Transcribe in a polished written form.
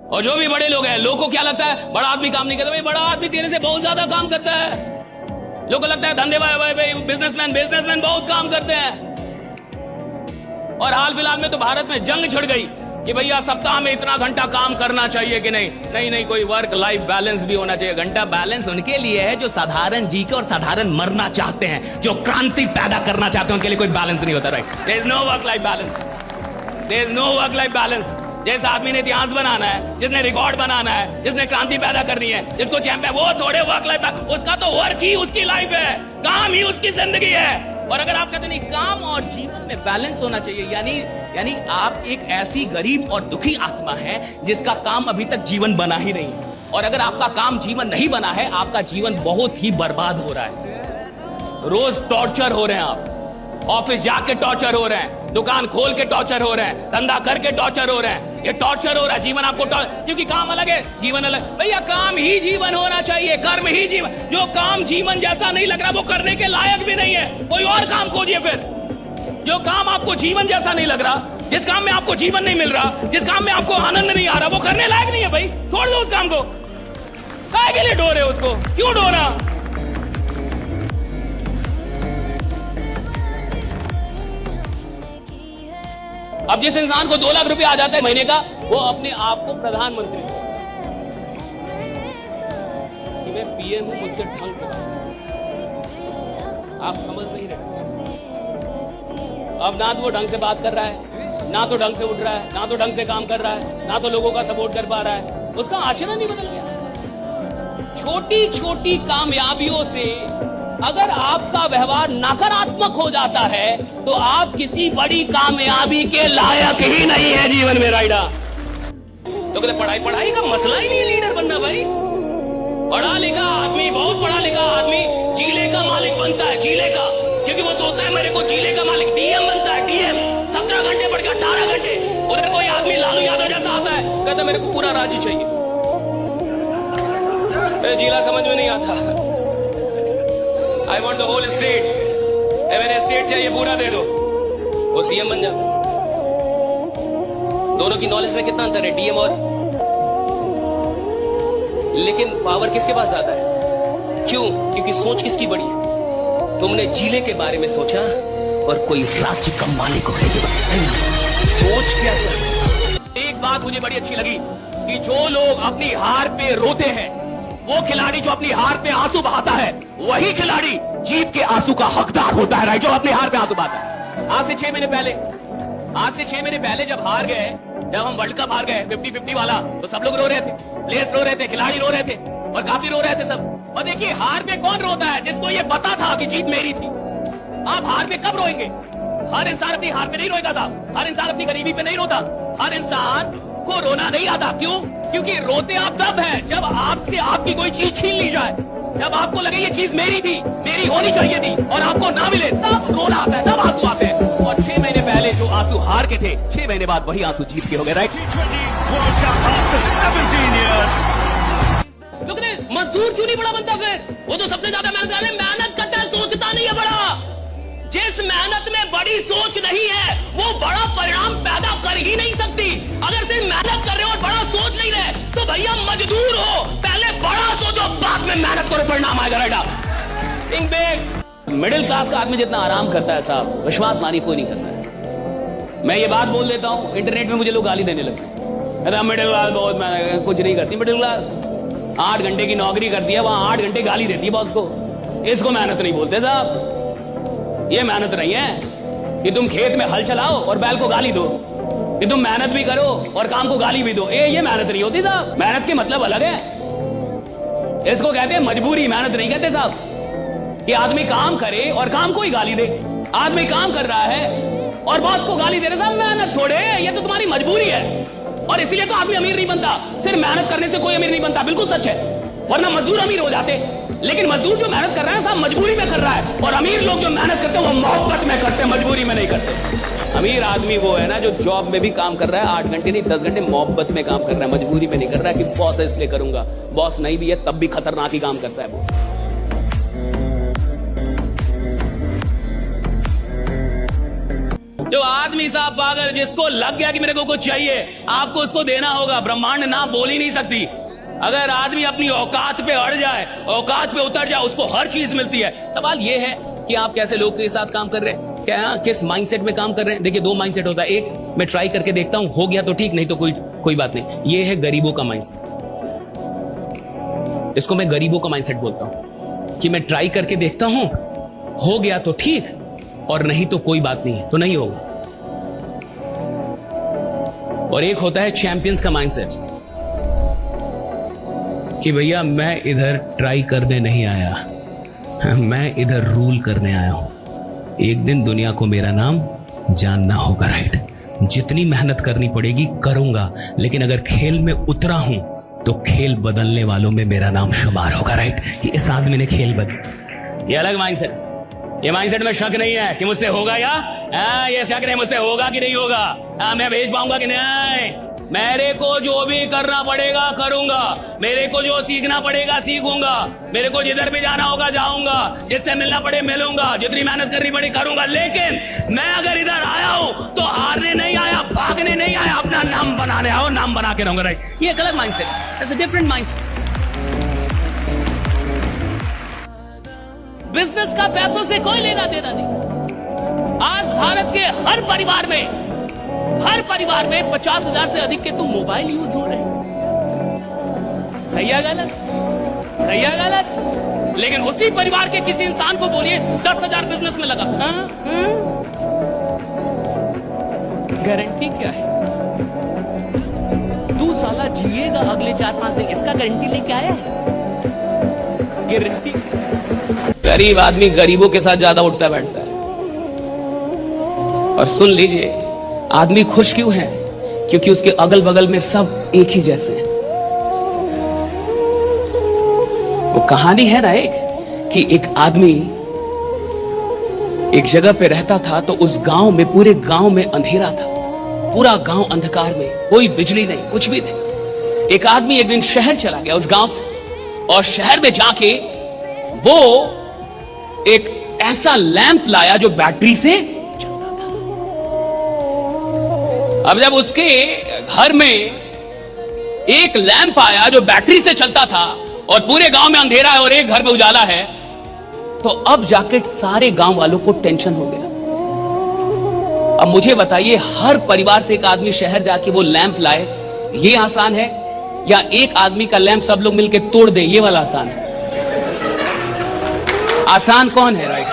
और जो भी बड़े लोग हैं, लोगों को क्या लगता है बड़ा आदमी काम नहीं करता। भाई बड़ा आदमी तेरे से बहुत ज्यादा काम करता है। लोगों को लगता है धंधे भाई बिजनेसमैन बहुत काम करते हैं। और हाल फिलहाल में तो भारत में जंग छिड़ गई कि भैया सप्ताह में इतना घंटा काम करना चाहिए कि नहीं, कोई वर्क लाइफ बैलेंस भी होना चाहिए। घंटा बैलेंस उनके लिए है जो साधारण जी के और साधारण मरना चाहते हैं, जो क्रांति पैदा करना चाहते हैं, उनके लिए कोई बैलेंस नहीं होता। Right, there is no work life balance, there is no work life balance. जिस आदमी ने इतिहास बनाना है, जिसने रिकॉर्ड बनाना है, जिसने क्रांति पैदा करनी है, जिसको चैंपियन, वो थोड़े वर्क लाइफ, उसका तो वर्क ही उसकी लाइफ है, काम ही उसकी जिंदगी है। और अगर आप कहते नहीं काम और जीवन में बैलेंस होना चाहिए, यानी आप एक ऐसी गरीब और दुखी आत्मा है जिसका काम अभी तक जीवन बना ही नहीं। और अगर आपका काम जीवन नहीं बना है, आपका जीवन बहुत ही बर्बाद हो रहा है। रोज टॉर्चर हो रहे हैं आप, ऑफिस जाके टॉर्चर हो रहे हैं, दुकान खोल के टॉर्चर हो रहे हैं, धंधा करके टॉर्चर हो रहे हैं, ये टॉर्चर हो रहा है। जीवन आपको क्योंकि काम अलग है, जीवन अलग। भैया काम ही जीवन होना चाहिए, कर्म ही जीवन। जो काम जीवन जैसा नहीं लग रहा वो करने के लायक भी नहीं है, कोई और काम खोजिए। फिर जो काम आपको जीवन जैसा नहीं लग रहा, जिस काम में आपको जीवन नहीं मिल रहा, जिस काम में आपको आनंद नहीं आ रहा, वो करने लायक नहीं है। भाई छोड़ दो उस काम को। काहे के लिए डो रहे हो उसको, क्यों डो रहा? अब जिस इंसान को 2 लाख रुपया आ जाता है महीने का, वो अपने आप को प्रधानमंत्री कि मैं पीएम हूं, मुझसे ढंग से बात। आप समझ नहीं रहे। अब ना तो वो ढंग से बात कर रहा है, ना तो ढंग से उठ रहा है, ना तो ढंग से काम कर रहा है, ना तो लोगों का सपोर्ट कर पा रहा है। उसका आचरण ही बदल गया। छोटी छोटी कामयाबियों से अगर आपका व्यवहार नकारात्मक हो जाता है तो आप किसी बड़ी कामयाबी के लायक ही नहीं है जीवन में। राइडा तो कहते पढ़ाई का मसला ही नहीं है लीडर बनना। भाई पढ़ा लिखा आदमी, बहुत पढ़ा लिखा आदमी जिले का मालिक बनता है, जिले का, क्योंकि वो सोचता है मेरे को जिले का मालिक। डीएम बनता है, डीएम 17 घंटे पढ़ के 18 घंटे। उधर कोई आदमी लालू यादव जैसा आता है, कहता मेरे को पूरा राज्य चाहिए, जिला समझ में नहीं आता। I want the whole state, मैंने स्टेट चाहिए, पूरा दे दो, वो सीएम बन जाता। दोनों की नॉलेज में कितना अंतर है, डीएम और। लेकिन पावर किसके पास ज्यादा है? क्यों? क्योंकि सोच किसकी बड़ी है? तुमने जिले के बारे में सोचा और कोई राज्य का मालिक होने के बारे में सोच क्या था? एक बात मुझे बड़ी अच्छी लगी कि जो लोग अपनी हार पे रोते हैं, वो खिलाड़ी जो अपनी हार पे आंसू बहाता है, वही खिलाड़ी जीत के आंसू का हकदार होता है। राइट, जो अपने हार पे आंसू बहाता है। आज से 6 महीने पहले जब हार गए, जब हम वर्ल्ड कप हार गए 50-50 वाला, तो सब लोग रो रहे थे, प्लेयर्स रो रहे थे, खिलाड़ी रो रहे थे, और काफी रो रहे थे सब। और देखिए हार पे कौन रोता है? जिसको ये पता था कि जीत मेरी थी। आप हार पे कब रोएंगे? हर इंसान अपनी हार पे नहीं रोएगा था, हर इंसान अपनी गरीबी पे नहीं रोता, हर इंसान को रोना नहीं आता। क्यों? क्योंकि रोते आप तब है जब आपसे आपकी कोई चीज छीन ली जाए, जब आपको लगे ये चीज मेरी थी, मेरी होनी चाहिए थी, और आपको ना मिले, तब रोना आता है, तब आंसू आते हैं। और 6 महीने पहले जो आंसू हार के थे, 6 महीने बाद वही आंसू जीत के हो गए। राइट, मजदूर क्यों नहीं बड़ा बनता? फिर वो तो सबसे ज्यादा मेहनत करता है, सोचता नहीं है बड़ा। जिस मेहनत में बड़ी सोच नहीं है, वो बड़ा परिणाम पैदा कर ही नहीं सकती। अगर तुम मेहनत कर रहे हो और बड़ा सोच नहीं रहे, तो भैया मजदूर हो, पहले बड़ा सोचो, बाद में मेहनत करो, परिणाम आएगा। Right, think big. Middle class का आदमी जितना आराम करता है साहब, विश्वास मानी कोई नहीं करता है। मैं ये बात बोल देता हूँ, इंटरनेट में मुझे लोग गाली देने लगे, मिडिल क्लास बहुत कुछ नहीं करती। मिडिल क्लास 8 घंटे की नौकरी करती है, वहां 8 घंटे गाली देती है बॉस को। इसको मेहनत नहीं बोलते साहब। ये मेहनत नहीं है कि तुम खेत में हल चलाओ और बैल को गाली दो, कि तुम मेहनत भी करो और काम को गाली भी दो। ये मेहनत नहीं होती साहब। मेहनत के मतलब अलग है। इसको कहते हैं मजबूरी, मेहनत नहीं कहते साहब। कि आदमी काम करे और काम को ही गाली दे। आदमी काम कर रहा है और बॉस को गाली दे रहा है, मेहनत थोड़े, ये तो तुम्हारी मजबूरी है। और इसीलिए तो आदमी अमीर नहीं बनता। सिर्फ मेहनत करने से कोई अमीर नहीं बनता, बिल्कुल सच है, वरना मजदूर अमीर हो जाते। लेकिन मजदूर जो मेहनत कर रहा है साहब, मजबूरी में कर रहा है। और अमीर लोग जो मेहनत करते हैं वो मोहब्बत में करते हैं, मजबूरी में नहीं करते। अमीर आदमी वो है ना जो जॉब में भी काम कर रहा है 8 घंटे नहीं 10 घंटे, मोहब्बत में काम कर रहा है, मजबूरी में नहीं कर रहा है कि बॉस है इसलिए करूंगा। बॉस नहीं भी है तब भी खतरनाक ही काम करता है वो। जो आदमी साहब पागल, जिसको लग गया कि मेरे को कुछ चाहिए, आपको उसको देना होगा। ब्रह्मांड ना बोल ही नहीं सकती। अगर आदमी अपनी औकात पे अड़ जाए, औकात पे उतर जाए, उसको हर चीज मिलती है। सवाल ये है कि आप कैसे लोग के साथ काम कर रहे हैं, क्या किस माइंडसेट में काम कर रहे हैं। देखिए, दो माइंडसेट होता है। एक, मैं ट्राई करके देखता हूं, हो गया तो ठीक, नहीं तो कोई बात नहीं। ये है गरीबों का माइंडसेट। इसको मैं गरीबों का माइंडसेट बोलता हूं कि मैं ट्राई करके देखता हूं, हो गया तो ठीक, और नहीं तो कोई बात नहीं है, तो नहीं होगा। और एक होता है चैंपियंस का माइंडसेट कि भैया मैं इधर ट्राई करने नहीं आया, मैं इधर रूल करने आया हूं। एक दिन दुनिया को मेरा नाम जानना होगा, राइट। जितनी मेहनत करनी पड़ेगी करूंगा, लेकिन अगर खेल में उतरा हूं तो खेल बदलने वालों में मेरा नाम शुमार होगा, राइट। इस आदमी ने खेल बदल। ये अलग माइंडसेट। ये माइंडसेट में शक नहीं है कि मुझसे होगा या ये शक नहीं, मुझसे होगा कि नहीं होगा, मैं भेज पाऊंगा कि नहीं। मेरे को जो भी करना पड़ेगा करूंगा, मेरे को जो सीखना पड़ेगा सीखूंगा, मेरे को जिधर भी जाना होगा जाऊंगा, जिससे मिलना पड़े मिलूंगा, जितनी मेहनत करनी पड़े करूंगा। लेकिन मैं अगर इधर आया हूं तो हारने नहीं आया, भागने नहीं आया, अपना नाम बनाने आओ, नाम बना के रहूंगा, राइट। ये गलत mindset, that's a different mindset. Business का पैसों से कोई लेना देना नहीं। आज भारत के हर परिवार में 50,000 से अधिक के तो मोबाइल यूज हो रहे हैं। सही है गलत? सही है गलत? लेकिन उसी परिवार के किसी इंसान को बोलिए 10,000 बिजनेस में लगा, गारंटी क्या है? तू साला जिएगा अगले 4-5 दिन, इसका गारंटी लेके आया है? गारंटी। गरीब आदमी गरीबों के साथ ज्यादा उठता बैठता है। और सुन लीजिए, आदमी खुश क्यों है? क्योंकि उसके अगल बगल में सब एक ही जैसे हैं। वो कहानी है ना कि एक आदमी एक जगह पे रहता था, तो उस गांव में, पूरे गांव में अंधेरा था, पूरा गांव अंधकार में, कोई बिजली नहीं, कुछ भी नहीं। एक आदमी एक दिन शहर चला गया उस गांव से, और शहर में जाके वो एक ऐसा लैंप लाया जो बैटरी से चलता था। अब जब उसके घर में एक लैंप आया जो बैटरी से चलता था, और पूरे गांव में अंधेरा है और एक घर में उजाला है, तो अब जाके सारे गांव वालों को टेंशन हो गया। अब मुझे बताइए, हर परिवार से एक आदमी शहर जाके वो लैंप लाए, ये आसान है, या एक आदमी का लैंप सब लोग मिलकर तोड़ दे, ये वाला आसान है? आसान कौन है, राइट?